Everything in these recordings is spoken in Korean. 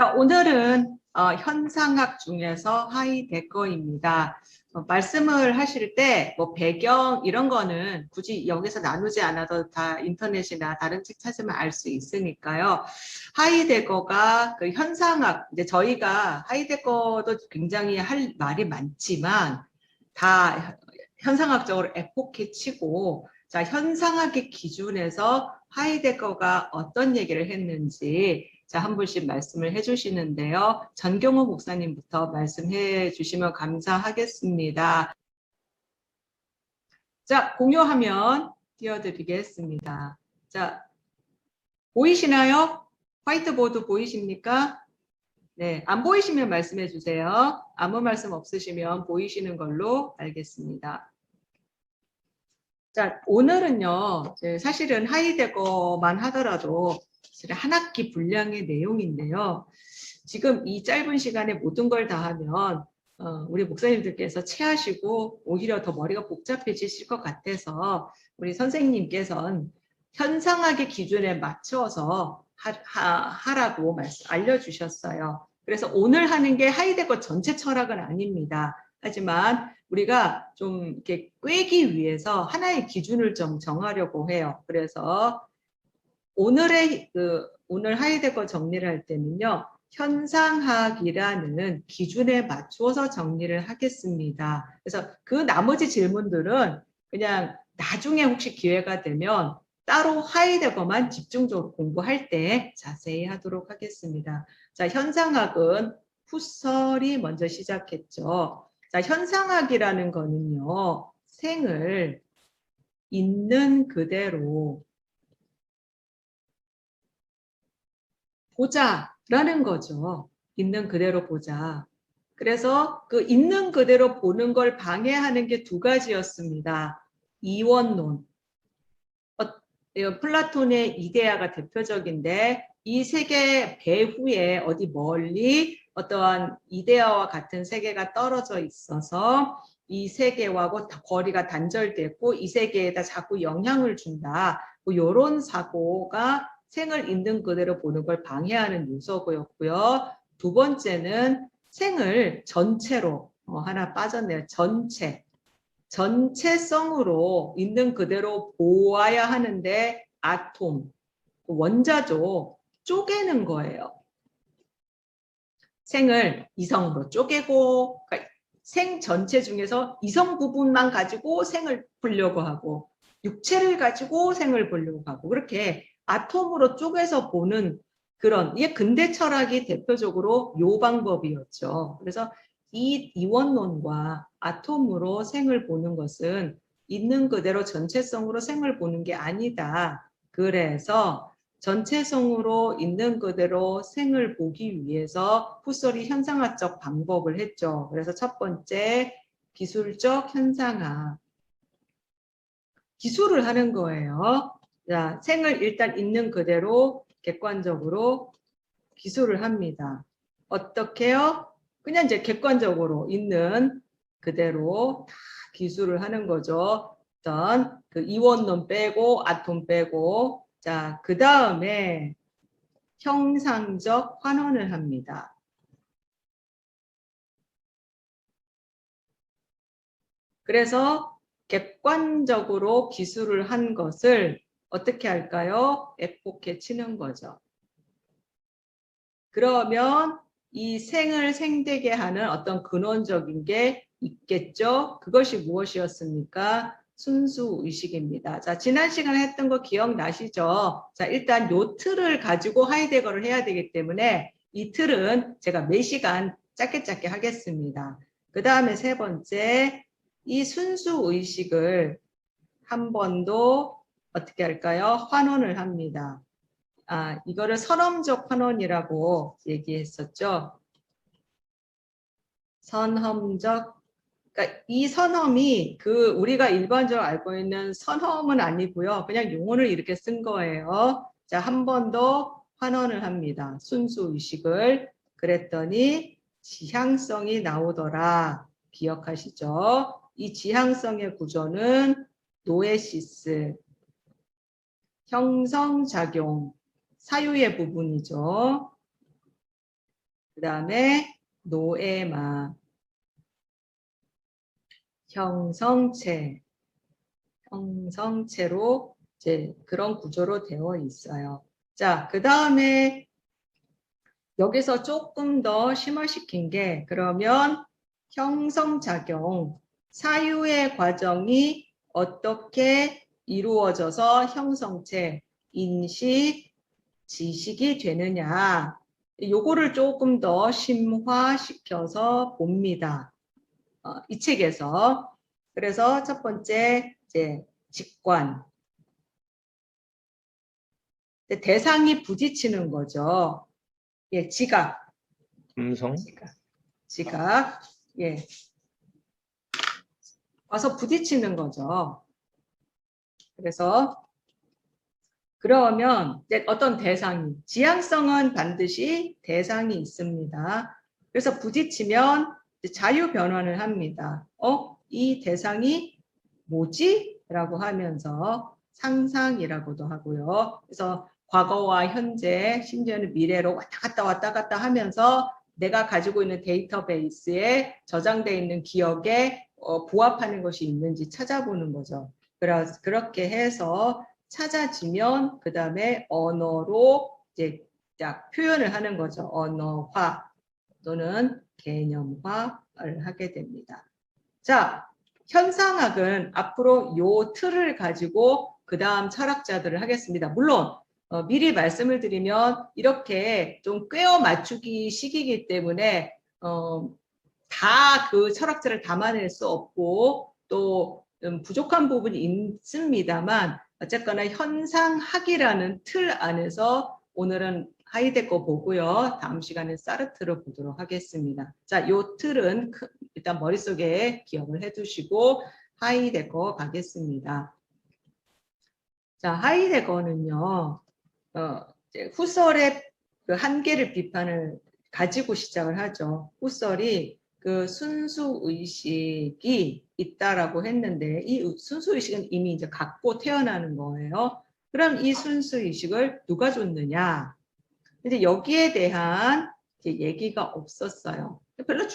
자, 오늘은 현상학 중에서 하이데거입니다. 말씀을 하실 때 뭐 배경 이런 거는 굳이 여기서 나누지 않아도 다 인터넷이나 다른 책 찾으면 알 수 있으니까요. 하이데거가 그 현상학, 이제 저희가 하이데거도 굉장히 할 말이 많지만 다 현상학적으로 에포케 치고, 자, 현상학의 기준에서 하이데거가 어떤 얘기를 했는지 자, 한 분씩 말씀을 해주시는데요. 전경호 목사님부터 말씀해 주시면 감사하겠습니다. 자, 공유화면 띄워드리겠습니다. 자, 보이시나요? 화이트보드 보이십니까? 네, 안 보이시면 말씀해 주세요. 아무 말씀 없으시면 보이시는 걸로 알겠습니다. 자, 오늘은요, 사실은 하이데거만 하더라도 한 학기 분량의 내용인데요. 지금 이 짧은 시간에 모든 걸 다 하면 우리 목사님들께서 체하시고 오히려 더 머리가 복잡해지실 것 같아서 우리 선생님께서는 현상학의 기준에 맞춰서 하라고 알려주셨어요. 그래서 오늘 하는 게 하이데거 전체 철학은 아닙니다. 하지만 우리가 좀 이렇게 꿰기 위해서 하나의 기준을 좀 정하려고 해요. 그래서 오늘 하이데거 정리를 할 때는요, 현상학이라는 기준에 맞추어서 정리를 하겠습니다. 그래서 그 나머지 질문들은 그냥 나중에 혹시 기회가 되면 따로 하이데거만 집중적으로 공부할 때 자세히 하도록 하겠습니다. 자, 현상학은 후설이 먼저 시작했죠. 자, 현상학이라는 거는요, 생을 있는 그대로 보자라는 거죠. 있는 그대로 보자. 그래서 그 있는 그대로 보는 걸 방해하는 게 두 가지였습니다. 이원론. 플라톤의 이데아가 대표적인데 이 세계 배후에 어디 멀리 어떠한 이데아와 같은 세계가 떨어져 있어서 이 세계하고 거리가 단절됐고 이 세계에다 자꾸 영향을 준다. 뭐 이런 사고가 생을 있는 그대로 보는 걸 방해하는 요소였고요. 두 번째는 생을 전체로 하나 빠졌네요. 전체성으로 있는 그대로 보아야 하는데 아톰, 원자죠. 쪼개는 거예요. 생을 이성으로 쪼개고 그러니까 생 전체 중에서 이성 부분만 가지고 생을 보려고 하고 육체를 가지고 생을 보려고 하고 그렇게 아톰으로 쪼개서 보는 그런 이게 근대 철학이 대표적으로 요 방법이었죠. 그래서 이 이원론과 아톰으로 생을 보는 것은 있는 그대로 전체성으로 생을 보는 게 아니다. 그래서 전체성으로 있는 그대로 생을 보기 위해서 후설이 현상학적 방법을 했죠. 그래서 첫 번째 기술적 현상학. 기술을 하는 거예요. 자, 생을 일단 있는 그대로 객관적으로 기술을 합니다. 어떻게요? 그냥 이제 객관적으로 있는 그대로 다 기술을 하는 거죠. 어떤 그 이원론 빼고 아톰 빼고 자, 그 다음에 형상적 환원을 합니다. 그래서 객관적으로 기술을 한 것을 어떻게 할까요? 에포케 치는 거죠. 그러면 이 생을 생되게 하는 어떤 근원적인 게 있겠죠? 그것이 무엇이었습니까? 순수의식입니다. 자, 지난 시간에 했던 거 기억나시죠? 자, 일단 요 틀을 가지고 하이데거를 해야 되기 때문에 이 틀은 제가 몇 시간 짧게 하겠습니다. 그 다음에 세 번째, 이 순수의식을 한 번 더 어떻게 할까요? 환원을 합니다. 이거를 선험적 환원이라고 얘기했었죠. 선험적, 그러니까 이 선험이 우리가 일반적으로 알고 있는 선험은 아니고요. 그냥 용어를 이렇게 쓴 거예요. 자, 한 번 더 환원을 합니다. 순수의식을. 그랬더니 지향성이 나오더라. 기억하시죠? 이 지향성의 구조는 노에시스, 형성작용, 사유의 부분이죠. 그 다음에 노에마, 형성체로 이제 그런 구조로 되어 있어요. 자, 그 다음에 여기서 조금 더 심화시킨 게 그러면 형성작용, 사유의 과정이 어떻게 이루어져서 형성체, 인식, 지식이 되느냐. 요거를 조금 더 심화시켜서 봅니다. 이 책에서. 그래서 첫 번째 이제 직관. 대상이 부딪히는 거죠. 예, 지각. 음성. 지각. 예. 와서 부딪히는 거죠. 그래서 그러면 어떤 대상이, 지향성은 반드시 대상이 있습니다. 그래서 부딪히면 자유 변환을 합니다. 이 대상이 뭐지? 라고 하면서 상상이라고도 하고요. 그래서 과거와 현재, 심지어는 미래로 왔다 갔다 하면서 내가 가지고 있는 데이터베이스에 저장되어 있는 기억에 부합하는 것이 있는지 찾아보는 거죠. 그렇게 해서 찾아지면 그 다음에 언어로 이제 딱 표현을 하는 거죠. 언어화 또는 개념화를 하게 됩니다. 자, 현상학은 앞으로 요 틀을 가지고 그 다음 철학자들을 하겠습니다. 물론 미리 말씀을 드리면 이렇게 좀 꿰어 맞추기 식이기 때문에 다 그 철학자를 담아낼 수 없고 또 부족한 부분이 있습니다만 어쨌거나 현상학이라는 틀 안에서 오늘은 하이데거 보고요. 다음 시간에 사르트르 보도록 하겠습니다. 자, 요 틀은 일단 머릿속에 기억을 해두시고 하이데거 가겠습니다. 자, 하이데거는요. 후설의 그 한계를 비판을 가지고 시작을 하죠. 후설이 그 순수의식이 있다라고 했는데 이 순수의식은 이미 이제 갖고 태어나는 거예요. 그럼 이 순수의식을 누가 줬느냐? 근데 여기에 대한 얘기가 없었어요. 별로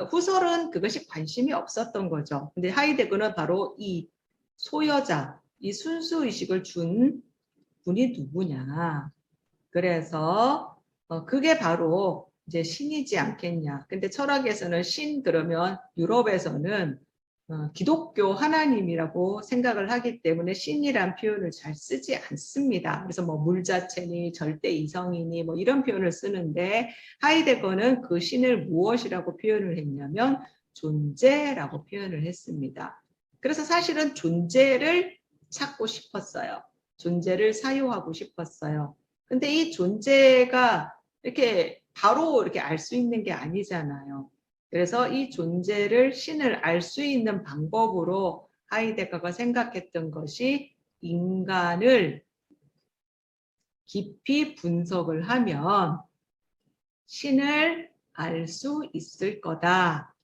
후설은 그것이 관심이 없었던 거죠. 근데 하이데거는 바로 이 소여자, 이 순수의식을 준 분이 누구냐. 그래서 그게 바로 이제 신이지 않겠냐. 근데 철학에서는 신 그러면 유럽에서는 기독교 하나님이라고 생각을 하기 때문에 신이란 표현을 잘 쓰지 않습니다. 그래서 뭐 물자체니 절대 이성이니 뭐 이런 표현을 쓰는데 하이데거는 그 신을 무엇이라고 표현을 했냐면 존재라고 표현을 했습니다. 그래서 사실은 존재를 찾고 싶었어요. 존재를 사유하고 싶었어요. 근데 이 존재가 이렇게 바로 이렇게 알 수 있는 게 아니잖아요. 그래서 이 존재를 신을 알 수 있는 방법으로 하이데거가 생각했던 것이 인간을 깊이 분석을 하면 신을 알 수 있을 거다.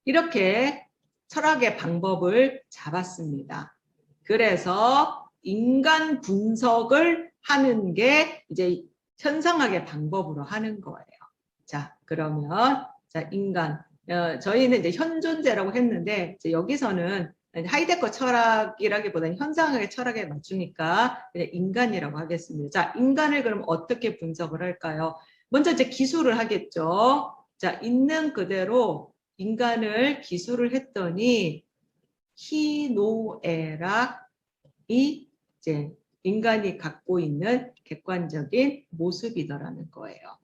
이렇게 철학의 방법을 잡았습니다. 그래서 인간 분석을 하는 게 이제 현상학의 방법으로 하는 거예요. 자, 그러면 자, 인간. 저희는 이제 현존재라고 했는데 이제 여기서는 하이데거 철학이라기보다는 현상학의 철학에 맞추니까 그냥 인간이라고 하겠습니다. 자, 인간을 그럼 어떻게 분석을 할까요? 먼저 이제 기술을 하겠죠. 자, 있는 그대로 인간을 기술을 했더니 희노애락이 이제 인간이 갖고 있는 객관적인 모습이더라는 거예요.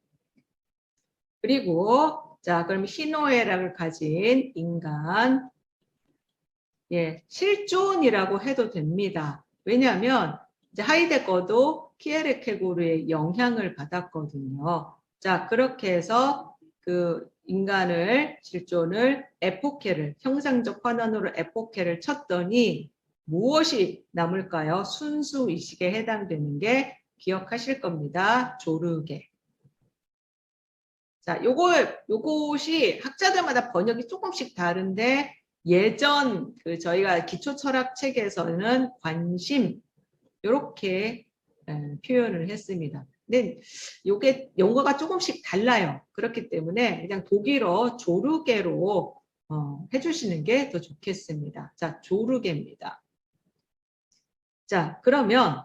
그리고 자, 그럼 희노애락을 가진 인간, 예, 실존이라고 해도 됩니다. 왜냐하면 이제 하이데거도 키에르케고르의 영향을 받았거든요. 자, 그렇게 해서 그 인간을 실존을 에포케를 형상적 환원으로 에포케를 쳤더니 무엇이 남을까요? 순수 의식에 해당되는 게 기억하실 겁니다. 조르게. 자, 요것이 학자들마다 번역이 조금씩 다른데 예전 그 저희가 기초 철학 책에서는 관심 이렇게 표현을 했습니다. 근데 요게 용어가 조금씩 달라요. 그렇기 때문에 그냥 독일어 조르게로 해주시는 게 더 좋겠습니다. 자, 조르게입니다. 자, 그러면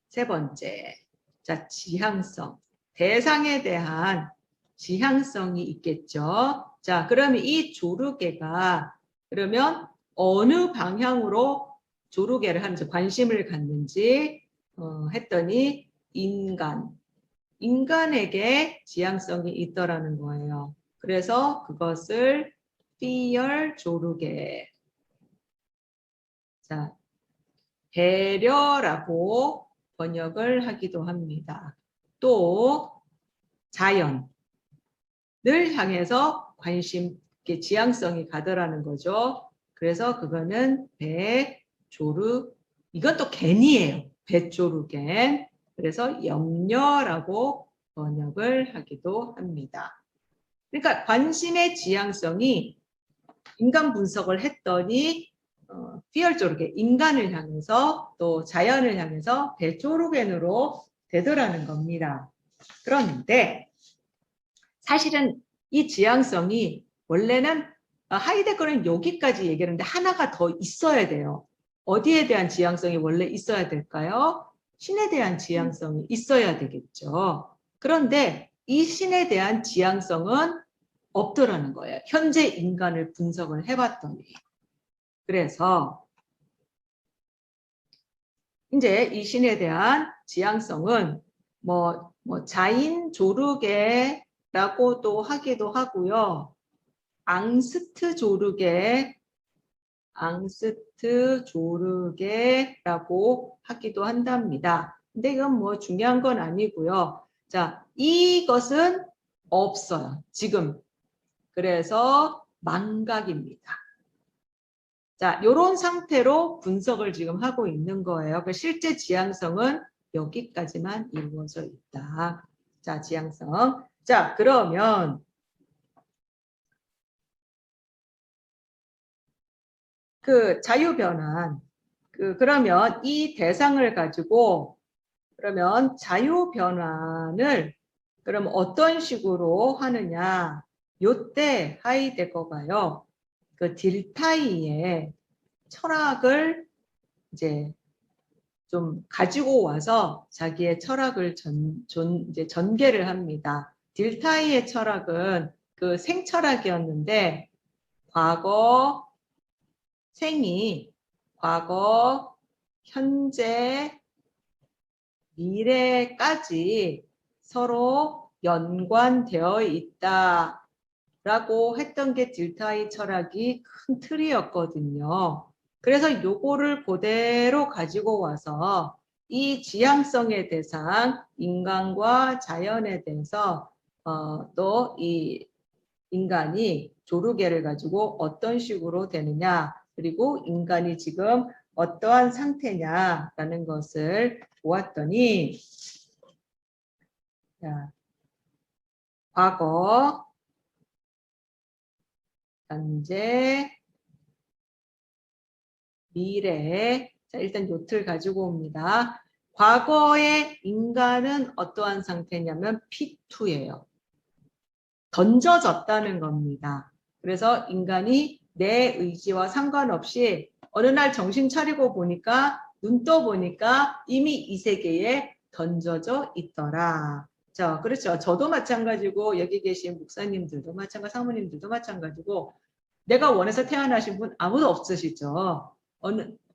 세 번째. 자, 지향성. 대상에 대한 지향성이 있겠죠. 자, 그러면 이 조르게가 그러면 어느 방향으로 조르게를 하는지 관심을 갖는지 했더니 인간에게 지향성이 있더라는 거예요. 그래서 그것을 fear 조르게. 자, 배려라고 번역을 하기도 합니다. 또 자연을 향해서 관심, 지향성이 가더라는 거죠. 그래서 그거는 배조르, 이것도 겐이에요. 배조르겐. 그래서 염려라고 번역을 하기도 합니다. 그러니까 관심의 지향성이 인간 분석을 했더니 피얼조르게 인간을 향해서 또 자연을 향해서 배조르겐으로 되더라는 겁니다. 그런데 사실은 이 지향성이 원래는 하이데거는 여기까지 얘기하는데 하나가 더 있어야 돼요. 어디에 대한 지향성이 원래 있어야 될까요? 신에 대한 지향성이 있어야 되겠죠. 그런데 이 신에 대한 지향성은 없더라는 거예요. 현재 인간을 분석을 해봤더니. 그래서 이제 이 신에 대한 지향성은 뭐 자인 조르게라고도 하기도 하고요. 앙스트 조르게라고 하기도 한답니다. 근데 이건 뭐 중요한 건 아니고요. 자, 이것은 없어요. 지금. 그래서 망각입니다. 자, 이런 상태로 분석을 지금 하고 있는 거예요. 그 실제 지향성은 여기까지만 이루어져 있다. 자, 지향성. 자, 그러면 그 자유변환. 그러면 이 대상을 가지고 그러면 자유변환을 그럼 어떤 식으로 하느냐. 요때 하이데거가요. 그 딜타이의 철학을 이제 좀 가지고 와서 자기의 철학을 이제 전개를 합니다. 딜타이의 철학은 그 생철학이었는데 과거, 생이 과거, 현재, 미래까지 서로 연관되어 있다라고 했던 게 딜타이 철학이 큰 틀이었거든요. 그래서 요거를 그대로 가지고 와서 이 지향성의 대상, 인간과 자연에 대해서 또 이 인간이 조르개를 가지고 어떤 식으로 되느냐, 그리고 인간이 지금 어떠한 상태냐라는 것을 보았더니, 자, 과거, 현재, 미래. 자, 일단 요트를 가지고 옵니다. 과거의 인간은 어떠한 상태냐면 P2예요. 던져졌다는 겁니다. 그래서 인간이 내 의지와 상관없이 어느 날 정신 차리고 보니까 눈 떠 보니까 이미 이 세계에 던져져 있더라. 자, 그렇죠. 저도 마찬가지고 여기 계신 목사님들도 마찬가지, 사모님들도 마찬가지고 내가 원해서 태어나신 분 아무도 없으시죠.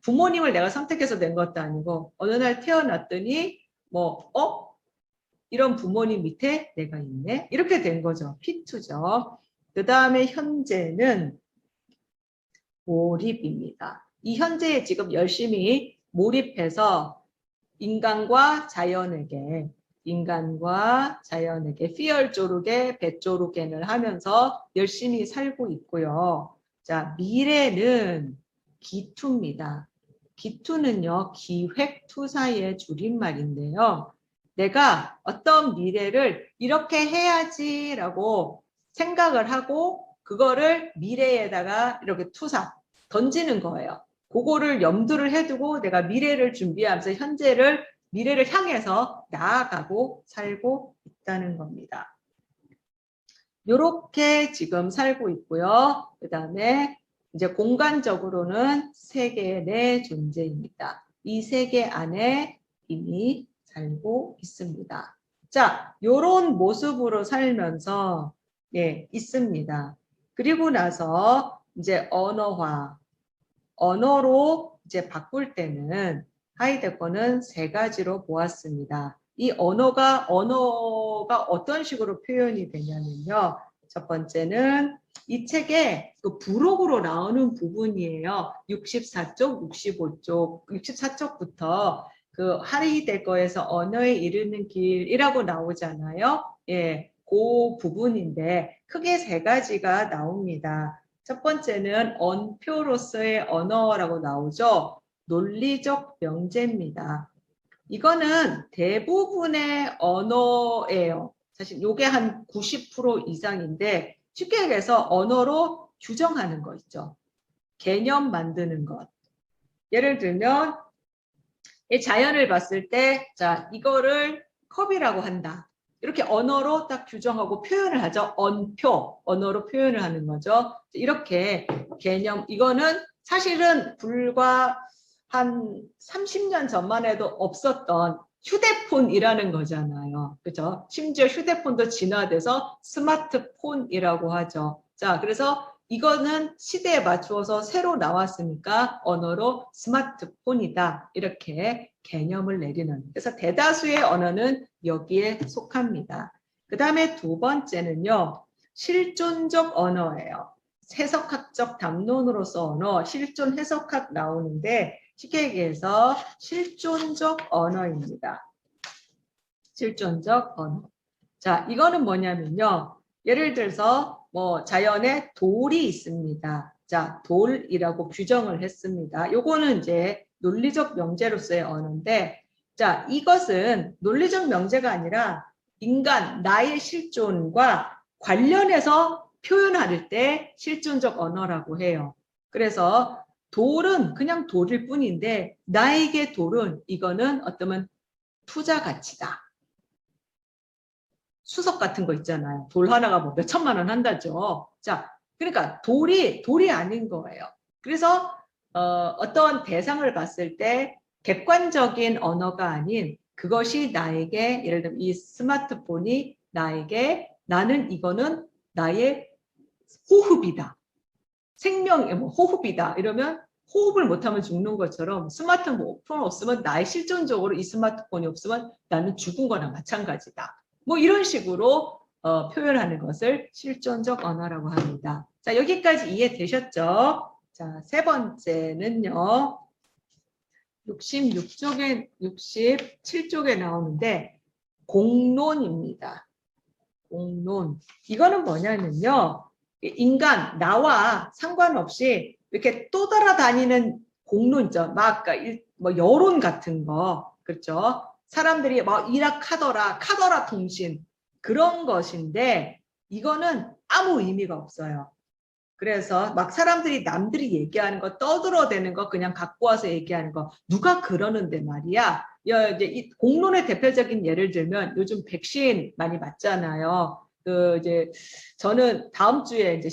부모님을 내가 선택해서 낸 것도 아니고 어느 날 태어났더니 이런 부모님 밑에 내가 있네. 이렇게 된 거죠. P2죠. 그 다음에 현재는 몰입입니다. 이 현재에 지금 열심히 몰입해서 인간과 자연에게 피얼조르게 배조르겐을 하면서 열심히 살고 있고요. 자, 미래는 기투입니다. 기투는요, 기획투사의 줄임말인데요. 내가 어떤 미래를 이렇게 해야지라고 생각을 하고 그거를 미래에다가 이렇게 던지는 거예요. 그거를 염두를 해두고 내가 미래를 준비하면서 현재를 미래를 향해서 나아가고 살고 있다는 겁니다. 요렇게 지금 살고 있고요. 그 다음에 이제 공간적으로는 세계 내 존재입니다. 이 세계 안에 이미 살고 있습니다. 자, 요런 모습으로 살면서 있습니다. 그리고 나서 이제 언어로 이제 바꿀 때는 하이데거는 세 가지로 보았습니다. 이 언어가 어떤 식으로 표현이 되냐면요. 첫 번째는 이 책에 그 부록으로 나오는 부분이에요. 64쪽, 65쪽, 64쪽부터 그 하이데거에서 언어에 이르는 길이라고 나오잖아요. 예, 그 부분인데 크게 세 가지가 나옵니다. 첫 번째는 언표로서의 언어라고 나오죠. 논리적 명제입니다. 이거는 대부분의 언어예요. 사실 이게 한 90% 이상인데 쉽게 얘기해서 언어로 규정하는 거 있죠. 개념 만드는 것. 예를 들면 이 자연을 봤을 때 자, 이거를 컵이라고 한다. 이렇게 언어로 딱 규정하고 표현을 하죠. 언어로 표현을 하는 거죠. 이렇게 개념, 이거는 사실은 불과 한 30년 전만 해도 없었던 휴대폰이라는 거잖아요. 그죠? 심지어 휴대폰도 진화돼서 스마트폰이라고 하죠. 자, 그래서 이거는 시대에 맞추어서 새로 나왔으니까 언어로 스마트폰이다. 이렇게 개념을 내리는. 그래서 대다수의 언어는 여기에 속합니다. 그 다음에 두 번째는요. 실존적 언어예요. 해석학적 담론으로서 언어, 실존 해석학 나오는데 쉽게 얘기해서 실존적 언어입니다. 실존적 언어. 자, 이거는 뭐냐면요. 예를 들어서 뭐 자연에 돌이 있습니다. 자, 돌이라고 규정을 했습니다. 요거는 이제 논리적 명제로서의 언어인데, 자, 이것은 논리적 명제가 아니라 인간, 나의 실존과 관련해서 표현할 때 실존적 언어라고 해요. 그래서 돌은 그냥 돌일 뿐인데, 나에게 돌은 이거는 어쩌면 투자 가치다. 수석 같은 거 있잖아요. 돌 하나가 뭐 몇 천만 원 한다죠. 자, 그러니까 돌이 아닌 거예요. 그래서 어떤 대상을 봤을 때 객관적인 언어가 아닌 그것이 나에게 예를 들면 이 스마트폰이 나에게 나는 이거는 나의 호흡이다. 생명의 뭐 호흡이다. 이러면 호흡을 못하면 죽는 것처럼 스마트폰 없으면 나의 실존적으로 이 스마트폰이 없으면 나는 죽은 거나 마찬가지다. 뭐 이런 식으로 표현하는 것을 실존적 언어라고 합니다. 자, 여기까지 이해되셨죠? 자, 세 번째는요. 67쪽에 나오는데 공론입니다. 공론. 이거는 뭐냐면요. 인간, 나와 상관없이 이렇게 떠돌아다니는 공론 있죠. 막, 뭐, 여론 같은 거. 그렇죠. 사람들이 막 카더라 통신. 그런 것인데, 이거는 아무 의미가 없어요. 그래서 막 남들이 얘기하는 거, 떠들어대는 거, 그냥 갖고 와서 얘기하는 거, 누가 그러는데 말이야. 이제 이 공론의 대표적인 예를 들면 요즘 백신 많이 맞잖아요. 이제 저는 다음 주에 이제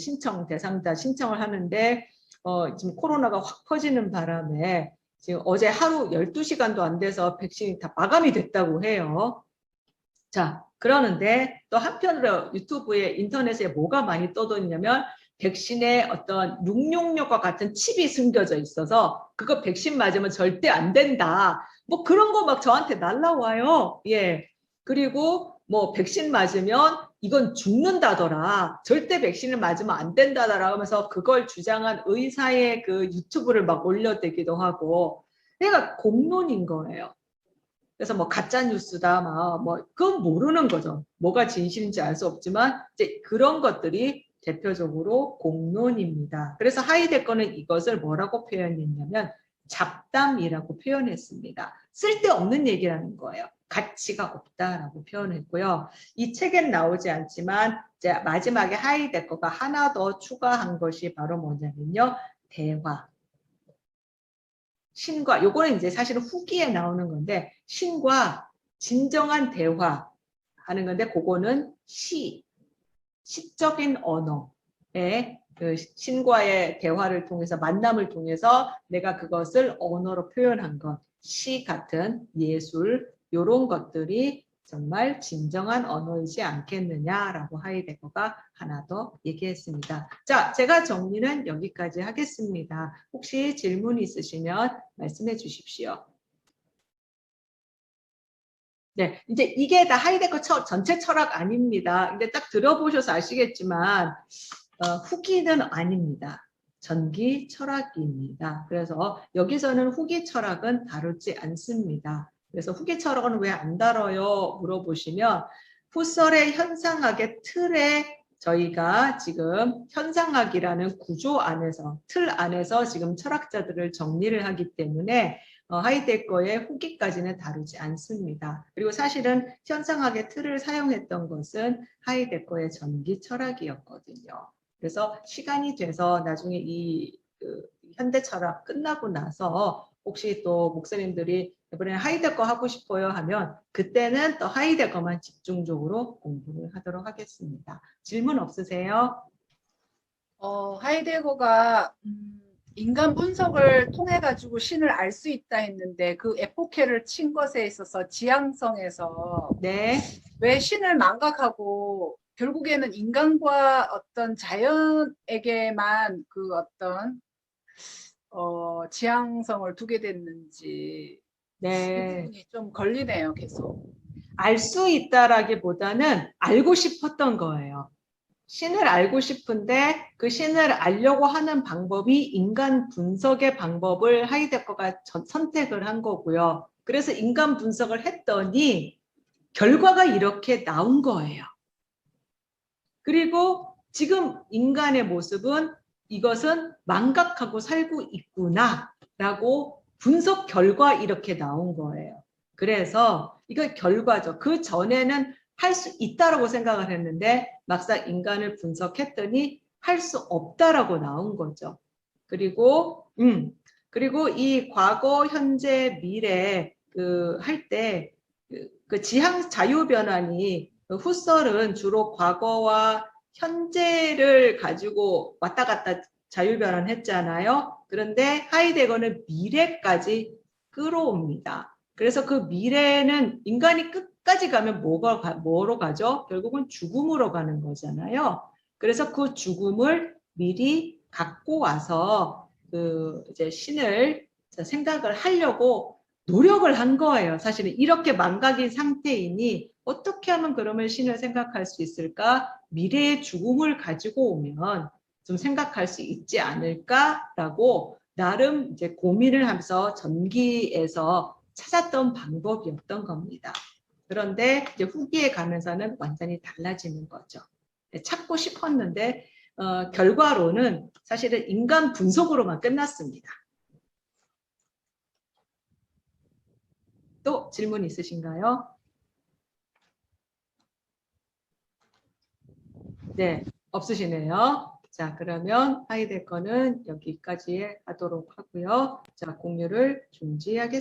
대상자 신청을 하는데, 지금 코로나가 확 퍼지는 바람에 지금 어제 하루 12시간도 안 돼서 백신이 다 마감이 됐다고 해요. 자, 그러는데 또 한편으로 유튜브에 인터넷에 뭐가 많이 떠도냐면 백신에 어떤 666과 같은 칩이 숨겨져 있어서 그거 백신 맞으면 절대 안 된다. 뭐 그런 거 막 저한테 날라와요. 예. 그리고 뭐 백신 맞으면 이건 죽는다더라. 절대 백신을 맞으면 안 된다더라 하면서 그걸 주장한 의사의 그 유튜브를 막 올려대기도 하고 내가 공론인 거예요. 그래서 뭐 가짜 뉴스다 뭐 그건 모르는 거죠. 뭐가 진실인지 알 수 없지만 이제 그런 것들이 대표적으로 공론입니다. 그래서 하이데거는 이것을 뭐라고 표현했냐면 잡담이라고 표현했습니다. 쓸데없는 얘기라는 거예요. 가치가 없다라고 표현했고요. 이 책엔 나오지 않지만 이제 마지막에 하이데거가 하나 더 추가한 것이 바로 뭐냐면요. 대화. 신과, 요거는 이제 사실은 후기에 나오는 건데, 신과 진정한 대화 하는 건데, 그거는 시적인 언어의 그 신과의 대화를 통해서, 만남을 통해서 내가 그것을 언어로 표현한 것, 시 같은 예술, 요런 것들이 정말 진정한 언어이지 않겠느냐라고 하이데거가 하나 더 얘기했습니다. 자, 제가 정리는 여기까지 하겠습니다. 혹시 질문 있으시면 말씀해 주십시오. 네, 이제 이게 다 하이데거 전체 철학 아닙니다. 근데 딱 들어보셔서 아시겠지만 후기는 아닙니다. 전기 철학입니다. 그래서 여기서는 후기 철학은 다루지 않습니다. 그래서 후기 철학은 왜 안 다뤄요? 물어보시면 후설의 현상학의 틀에 저희가 지금 현상학이라는 구조 안에서, 틀 안에서 지금 철학자들을 정리를 하기 때문에 하이데거의 후기까지는 다루지 않습니다. 그리고 사실은 현상학의 틀을 사용했던 것은 하이데거의 전기 철학이었거든요. 그래서 시간이 돼서 나중에 이 현대 철학 끝나고 나서 혹시 또 목사님들이 이번에 하이데거 하고 싶어요 하면 그때는 또 하이데거만 집중적으로 공부를 하도록 하겠습니다. 질문 없으세요? 하이데거가 인간 분석을 통해 가지고 신을 알 수 있다 했는데 그 에포케를 친 것에 있어서 지향성에서 네. 왜 신을 망각하고 결국에는 인간과 어떤 자연에게만 그 어떤 지향성을 두게 됐는지 이 네. 부분이 좀 걸리네요, 계속. 알 수 있다라기보다는 알고 싶었던 거예요. 신을 알고 싶은데 그 신을 알려고 하는 방법이 인간 분석의 방법을 하이데거가 선택을 한 거고요. 그래서 인간 분석을 했더니 결과가 이렇게 나온 거예요. 그리고 지금 인간의 모습은 이것은 망각하고 살고 있구나 라고 분석 결과 이렇게 나온 거예요. 그래서 이거 결과죠. 그 전에는 할 수 있다라고 생각을 했는데 막상 인간을 분석했더니 할 수 없다라고 나온 거죠. 그리고 이 과거, 현재, 미래 할 때 그 지향 자유 변환이 후설은 주로 과거와 현재를 가지고 왔다 갔다 자유 변환했잖아요. 그런데 하이데거는 미래까지 끌어옵니다. 그래서 그 미래는 인간이 끝까지 가면 뭐로 가죠? 결국은 죽음으로 가는 거잖아요. 그래서 그 죽음을 미리 갖고 와서 그 이제 신을 생각을 하려고 노력을 한 거예요. 사실은 이렇게 망각인 상태이니 어떻게 하면 그러면 신을 생각할 수 있을까? 미래의 죽음을 가지고 오면 좀 생각할 수 있지 않을까라고 나름 이제 고민을 하면서 전기에서 찾았던 방법이었던 겁니다. 그런데 이제 후기에 가면서는 완전히 달라지는 거죠. 찾고 싶었는데 결과로는 사실은 인간 분석으로만 끝났습니다. 또 질문 있으신가요? 네, 없으시네요. 자, 그러면 하이데거는 여기까지 하도록 하고요. 자, 공유를 중지하겠습니다.